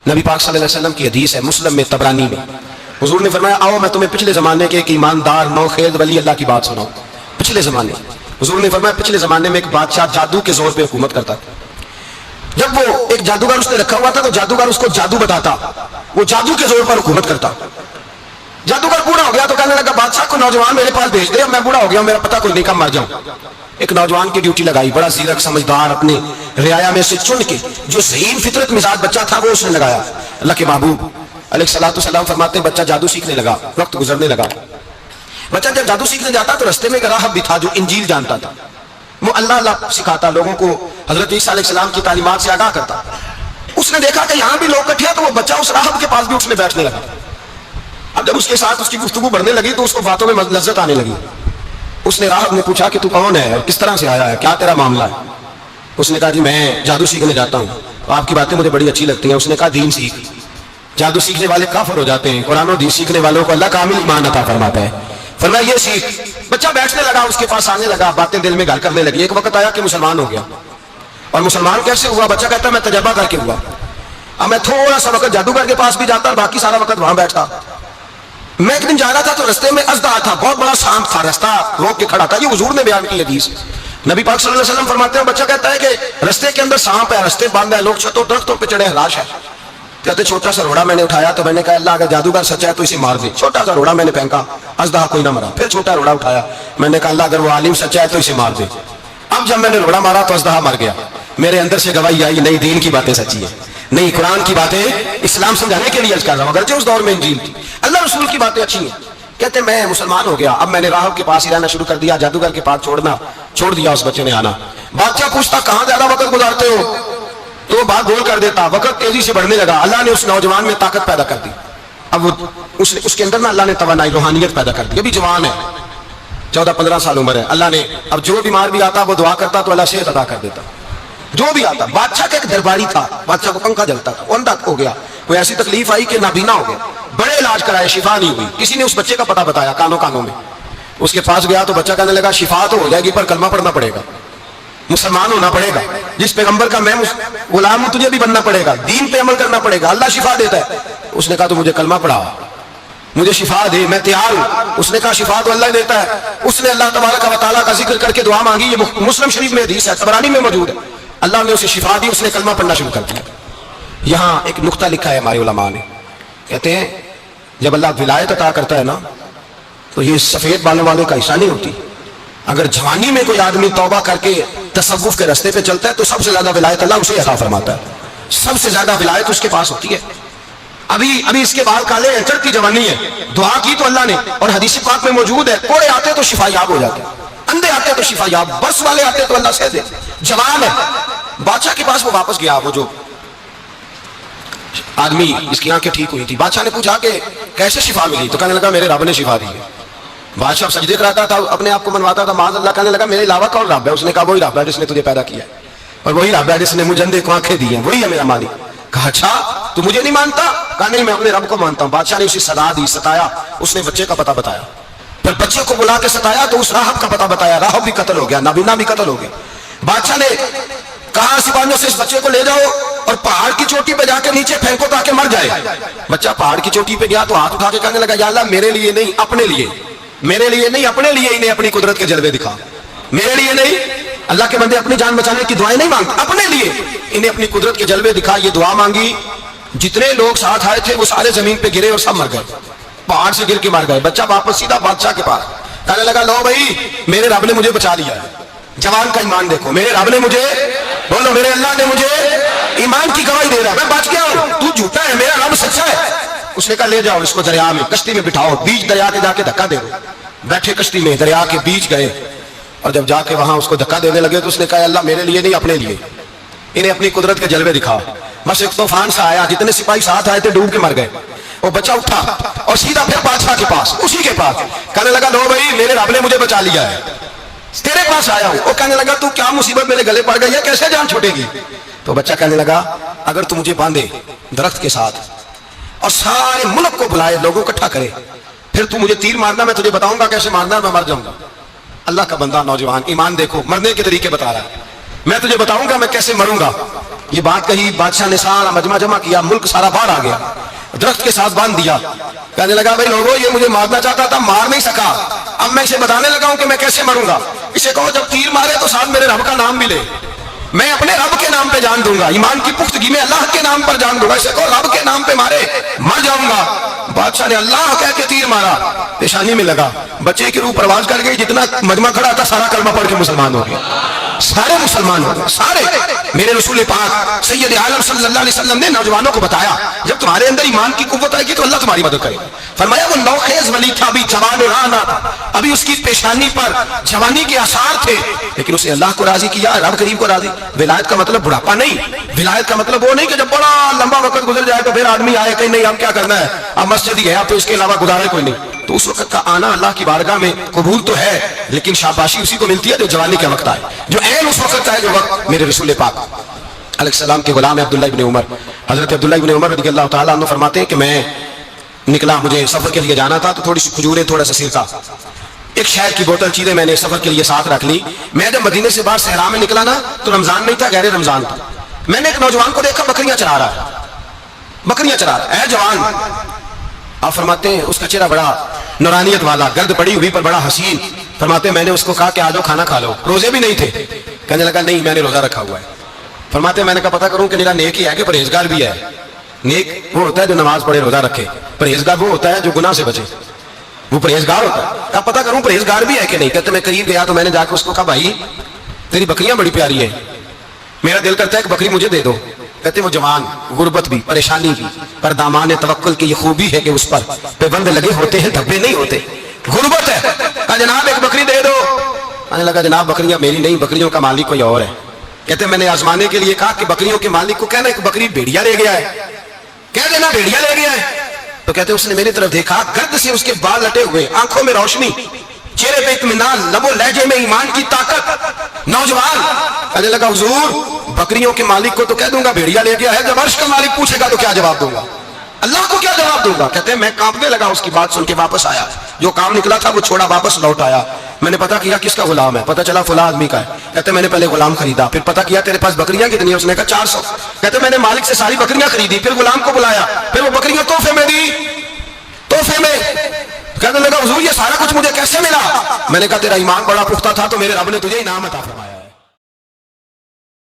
نبی پاک صلی اللہ علیہ وسلم کی حدیث ہے مسلم میں تبرانی میں، حضور نے فرمایا آؤ میں تمہیں پچھلے زمانے کے ایک ایماندار نوخیز ولی اللہ کی بات سناؤں۔ پچھلے زمانے حضور نے فرمایا پچھلے زمانے میں ایک بادشاہ جادو کے زور پہ حکومت کرتا تھا۔ جب وہ ایک جادوگر اس نے رکھا ہوا تھا تو جادوگر اس کو جادو بتاتا، وہ جادو کے زور پر حکومت کرتا۔ جادوگر بوڑھا ہو گیا تو کہنے لگا بادشاہ کو نوجوان میرے پاس بھیج دے، میں بوڑھا ہو گیا میرا پتہ کوئی نہیں کب مر جاؤں۔ ایک نوجوان کی ڈیوٹی لگائی، بڑا زیرک سمجھدار، اپنے رعایا میں سے چن کے جو ذہین فطرت مزاج بچہ تھا وہ اس نے لگایا۔ اللہ کے محبوب علیہ الصلوۃ والسلام فرماتے ہیں بچہ جادو سیکھنے لگا، وقت گزرنے لگا۔ بچہ جب جادو سیکھنے جاتا تو رستے میں ایک راہب بھی تھا جو انجیل جانتا تھا، وہ اللہ سکھاتا، لوگوں کو حضرت عیسیٰ علیہ السلام کی تعلیمات سے آگاہ کرتا۔ اس نے دیکھا کہ یہاں بھی لوگ اکٹھے ہیں تو وہ بچہ اس راہب کے پاس بھی اٹھنے بیٹھنے لگا۔ اب جب اس کے ساتھ اس کی گفتگو بڑھنے لگی تو اس کو باتوں میں لذت آنے لگی۔ اس نے راہب نے پوچھا کہ تو کون ہے اور کس طرح سے آیا ہے، کیا تیرا معاملہ ہے؟ اس نے کہا جی میں جادو سیکھنے جاتا ہوں، آپ کی باتیں مجھے بڑی اچھی لگتی ہیں۔ اس نے کہا دین سیکھ، جادو سیکھنے والے کافر ہو جاتے ہیں، قرآن و دین سیکھنے والوں کو اللہ کامل ایمان عطا فرماتا ہے۔ فرمایا یہ سیکھ۔ بچہ بیٹھنے لگا، اس کے پاس آنے لگا، باتیں دل میں گھر کرنے لگی۔ ایک وقت آیا کہ مسلمان ہو گیا، اور مسلمان کیسے ہوا؟ بچہ کہتا ہے میں تجربہ کر کے ہوا۔ اب میں تھوڑا سا وقت جادوگر کے پاس بھی جاتا اور باقی سارا وقت وہاں بیٹھتا۔ میں ایک دن جا رہا تھا تو رستے میں ازدہا تھا، بہت بڑا سانپ تھا، رستہ روک کے کھڑا تھا۔ یہ حضور نے بیان کی حدیث۔ نبی پاک صلی اللہ علیہ وسلم فرماتے ہیں بچہ کہتا ہے کہ رستے کے اندر سانپ ہے، رستے بند ہے، لوگ چھتوں درختوں پہ چڑھے ہلاش ہے۔ کہتے چھوٹا سا روڑا میں نے اٹھایا تو میں نے کہا اللہ اگر جادوگر سچا ہے تو اسے مار دے۔ چھوٹا سا روڑا میں نے پھینکا، ازدہا کوئی نہ مرا۔ پھر چھوٹا روڑا اٹھایا، میں نے کہا اللہ اگر وہ عالم سچا ہے تو اسے مار دے۔ اب جب میں نے روڑا مارا تو ازدہا مر گیا۔ میرے اندر سے گواہی آئی نہیں دین کی باتیں سچی ہیں، نہیں قرآن کی باتیں اسلام سمجھانے کے لیے عرض کر رہا ہوں، اگرچہ اس دور میں انجیل تھی، اللہ رسول کی باتیں اچھی ہیں۔ کہتے میں مسلمان ہو گیا، اب میں نے راہب کے پاس ہی رہنا شروع کر دیا، جادوگر کے پاس چھوڑ دیا۔ اس بچے نے آنا، بادشاہ پوچھتا کہاں زیادہ وقت گزارتے ہو تو وہ بات گول کر دیتا۔ وقت تیزی سے بڑھنے لگا، اللہ نے اس نوجوان میں طاقت پیدا کر دی۔ اب اس کے اندر نا اللہ نے توانائی روحانیت پیدا کر دی، ابھی جوان ہے، 14-15 سال عمر ہے۔ اللہ نے اب جو بیمار بھی آتا وہ دعا کرتا تو اللہ صحت عطا کر دیتا، جو بھی آتا۔ بادشاہ کا ایک درباری تھا، بادشاہ کو پنکھا جلتا تھا، وہ اندھا ہو گیا، کوئی ایسی تکلیف آئی کہ نابینا ہو گیا، بڑے علاج کرائے شفا نہیں ہوئی۔ کسی نے اس بچے کا پتہ بتایا کانوں میں، اس کے پاس گیا تو بچہ کہنے لگا شفا تو ہو جائے گی پر کلمہ پڑھنا پڑے گا، مسلمان ہونا پڑے گا، جس پیغمبر کا میں غلام ہوں تجھے بھی بننا پڑے گا، دین پہ عمل کرنا پڑے گا، اللہ شفا دیتا ہے۔ اس نے کہا تو مجھے کلمہ پڑھا، مجھے شفا دے، میں تیار ہوں۔ اس نے کہا شفا تو اللہ دیتا ہے۔ اس نے اللہ تبارک و تعالیٰ کا ذکر کر کے دعا مانگی، یہ مسلم شریف میں حدیث ہے، طبرانی میں موجود ہے۔ اللہ نے اسے شفا دی، اس نے کلمہ پڑھنا شروع کر دیا۔ یہاں ایک نقطہ لکھا ہے ہمارے علماء نے، کہتے ہیں جب اللہ ولایت عطا کرتا ہے نا تو یہ سفید بالوں والوں کا حصہ نہیں ہوتی۔ اگر جوانی میں کوئی آدمی توبہ کر کے تصوف کے راستے پہ چلتا ہے تو سب سے زیادہ ولایت اللہ اسے عطا فرماتا ہے، سب سے زیادہ ولایت اس کے پاس ہوتی ہے۔ ابھی اس کے بال کالے ہیں، چڑھتی جوانی ہے، دعا کی تو اللہ نے، اور حدیث پاک میں موجود ہے کوڑے آتے تو شفا یاب ہو جاتے، اندھے آتے تو شفا یاب، برس والے آتے تو اللہ سے دے۔ جوان ہے، بادشاہ کے پاس وہ واپس گیا، وہ جو آدمی جس کی آنکھیں ٹھیک ہوئی تھی، بادشاہ نے پوچھا کہ کیسے شفا ملی؟ تو کہنے لگا میرے رب نے شفا دی ہے۔ بادشاہ سجدے کراتا تھا، اپنے آپ کو منواتا تھا معاذ اللہ، کہنے لگا میرے علاوہ کون رب ہے؟ اس نے کہا وہی رب ہے جس نے تجھے پیدا کیا ہے، اور وہی رب ہے جس نے مجھے اندھے کو آنکھیں دی ہیں، وہی ہے میرا مالک۔ کہا اچھا تو مجھے نہیں مانتا؟ کہا نہیں میں اپنے رب کو مانتا ہوں۔ بادشاہ نے اسے سزا دی، ستایا، اس نے بچے کا پتہ بتایا، پھر بچے کو بلا کے ستایا تو اس راہب کا پتہ بتایا، راہب بھی قتل ہو گیا، نابینا بھی قتل ہو گیا۔ بادشاہ نے کہا سپاہیوں سے اس بچے کو لے جاؤ اور پہاڑ کی چوٹی پہ جا کے نیچے پھینکو تاکہ مر جائے۔ بچہ پہاڑ کی چوٹی پہ گیا تو ہاتھ اٹھا کے کہنے لگا یا اللہ میرے لیے نہیں اپنے لیے، میرے لیے نہیں اپنے لیے انہیں اپنی قدرت کے جلوے دکھا، میرے لیے نہیں۔ اللہ کے بندے اپنی جان بچانے کی دعائیں نہیں مانگتے، اپنے لیے انہیں اپنی قدرت کے جلوے دکھا۔ یہ دعا مانگی، جتنے لوگ ساتھ آئے تھے وہ سارے زمین پہ گرے اور سب مر گئے، پہاڑ سے گر کے مر گئے۔ بچہ واپس سیدھا بادشاہ کے پاس کہنے لگا لو بھائی میرے رب نے مجھے بچا لیا ہے۔ جوان کا ایمان دیکھو، میرے رب نے مجھے، بولو میرے اللہ نے مجھے ایمان کی گواہی دے رہا ہے، میں بچ گیا ہوں، تو جھوٹا ہے، میرا رب سچا ہے۔ اس نے کہا لے جاؤ اس کو دریا میں، کشتی میں بٹھاؤ، بیچ دریا کے جا کے دھکا دے دو۔ بیٹھے کشتی میں، دریا کے بیچ گئے، اور جب جا کے وہاں اس کو دھکا دینے لگے تو اس نے کہا اللہ میرے لیے نہیں اپنے لیے انہیں اپنی قدرت کے جلوے دکھا۔ بس ایک طوفان سا آیا، جتنے سپاہی ساتھ آئے تھے ڈوب کے مر گئے۔ وہ بچہ اٹھا اور سیدھا پھر بادشاہ کے پاس، اسی کے پاس کہنے لگا لو بھائی میرے رب نے مجھے بچا لیا ہے، تیرے پاس آیا ہوں۔ وہ کہنے لگا تو کیا مصیبت میرے گلے پڑ گئی ہے، کیسے جان چھوٹے گی؟ تو بچہ کہنے لگا اگر تو مجھے باندھے درخت کے ساتھ اور سارے ملک کو بلائے، لوگوں اکٹھا کرے، پھر تو مجھے تیر مارنا، میں تجھے بتاؤں گا کیسے مارنا، میں مر جاؤں گا۔ اللہ کا بندہ نوجوان ایمان دیکھو، مرنے کے طریقے بتا رہا ہے، میں تجھے بتاؤں گا میں کیسے مروں گا، یہ بات کہی، بادشاہ نے سارا مجمع جمع کیا، ملک سارا باہر آ گیا، درخت کے ساتھ باندھ دیا، کہنے لگا بھائی لوگوں یہ مجھے مارنا چاہتا تھا، مار نہیں سکا، اب میں اسے بتانے لگا ہوں کہ میں کیسے مروں گا۔ اسے کہو جب تیر مارے تو ساتھ میرے رب کا نام بھی لے، میں اپنے رب کے نام پہ جان دوں گا، ایمان کی پختگی میں اللہ کے نام پر جان دوں گا، اسے کہو رب کے نام پہ مارے، مر جاؤں گا۔ بادشاہ نے اللہ کہہ کے تیر مارا، پیشانی میں لگا، بچے کی روح پرواز کر گئی، جتنا مجمع کھڑا تھا سارا کلمہ پڑھ کے مسلمان ہو گیا، سارے مسلمان ہو گئے سارے۔ میرے رسول پاک سید عالم صلی اللہ علیہ وسلم نے نوجوانوں کو بتایا جب تمہارے اندر ایمان کی قوت آئے گی تو اللہ تمہاری مدد کرے گا۔ فرمایا وہ نوخیز ولی تھا، ابھی جوان رانا تھا، ابھی اس کی پیشانی پر جوانی کے آثار تھے، لیکن اس نے اللہ کو راضی کیا، رب کریم کو راضی۔ ولایت کا مطلب بڑھاپا نہیں، ولایت کا مطلب وہ نہیں کہ جب بڑا لمبا وقت گزر جائے تو پھر آدمی آئے کہ نہیں اب کیا کرنا ہے، اب مسجد ہی ہے اب تو اس کے علاوہ گزارے کوئی نہیں، تو اس وقت کا آنا اللہ کی بارگاہ میں قبول تو ہے، لیکن شاباشی اسی کو ملتی ہے جو جوانی کا وقت آئے، جو عین اس وقت ہے جو وقت میرے رسول پاک علیہ السلام کے غلام عبداللہ ابن عمر، حضرت عبداللہ ابن عمر رضی اللہ تعالیٰ عنہ فرماتے ہیں کہ میں نکلا، مجھے سفر کے لیے جانا تھا، تو تھوڑی سی کھجوریں، تھوڑا سا سرکہ، ایک شہد کی بوتل چیزیں میں نے سفر کے لیے ساتھ رکھ لی۔ میں جب مدینے سے باہر صحرا میں نکلا نا تو رمضان نہیں تھا، غیر رمضان تھا، میں نے ایک نوجوان کو دیکھا بکریاں چرا رہا ہے، بکریاں چرا رہا ہے، اے جوان، آپ فرماتے ہیں اس کا چہرہ بڑا نورانیت والا، گرد پڑی ہوئی پر بڑا حسین، فرماتے ہیں میں نے اس کو کہا کہ آجو کھانا کھا لو، روزے بھی نہیں تھے، کہنے لگا نہیں میں نے روزہ رکھا ہوا ہے۔ فرماتے ہیں میں نے کہا پتہ کروں کہ میرا نیک ہی ہے کہ پرہیزگار بھی ہے؟ نیک وہ ہوتا ہے جو نماز پڑھے روزہ رکھے، پرہیزگار وہ ہوتا ہے جو گناہ سے بچے، وہ پرہیزگار ہوتا ہے۔ کہا پتہ کروں پرہیزگار بھی ہے کہ نہیں؟ کہتے میں قریب گیا تو میں نے جا کے اس کو کہا بھائی تیری بکریاں بڑی پیاری ہیں، میرا دل کرتا ہے کہ بکری مجھے دے دو۔ کہتے وہ جوان، غربت بھی، پریشانی بھی، پر دامان توکل کی یہ خوبی ہے کہ اس پر پابند لگے ہوتے ہیں، دھبے نہیں ہوتے، غربت ہے۔ کہا جناب ایک بکری دے دو۔ آنے لگا جناب بکریاں میری نہیں، بکریوں کا مالک کوئی اور ہے۔ کہتے میں نے آزمانے کے لیے کہا کہ بکریوں کے مالک کو کہنا ایک بکری بھیڑیا لے گیا ہے، کہہ دینا بھیڑیا لے گیا ہے۔ تو کہتے اس نے میری طرف دیکھا، گرد سے اس کے بال لٹے ہوئے، آنکھوں میں روشنی، چہرے پہ اطمینان، لب و لہجے میں ایمان کی طاقت، نوجوان کہنے لگا حضور بکریوں کے مالک کو تو کہہ دوں گا بھیڑیا لے گیا ہے، جب عرش کا مالک پوچھے گا تو کیا جواب دوں گا، اللہ کو کیا جواب دوں گا؟ کہتے ہیں میں کانپنے لگا، اس کی بات سن کے واپس آیا، جو کام نکلا تھا وہ چھوڑا، واپس لوٹ آیا۔ میں نے پتا کیا کس کا غلام ہے، پتہ چلا فلاں آدمی کا ہے۔ کہتے میں نے پہلے غلام خریدا، پھر پتا کیا تیرے پاس بکریاں کتنی ہیں؟ اس نے کہا 400۔ کہتے میں نے مالک سے ساری بکریاں خریدی، پھر غلام کو بلایا، پھر وہ بکریاں تحفے میں دی، تحفے میں۔ کہنے لگا حضور یہ سارا کچھ مجھے کیسے ملا؟ میں نے کہا تیرا ایمان بڑا پختہ تھا تو میرے رب نے تجھے انعام عطا فرمایا۔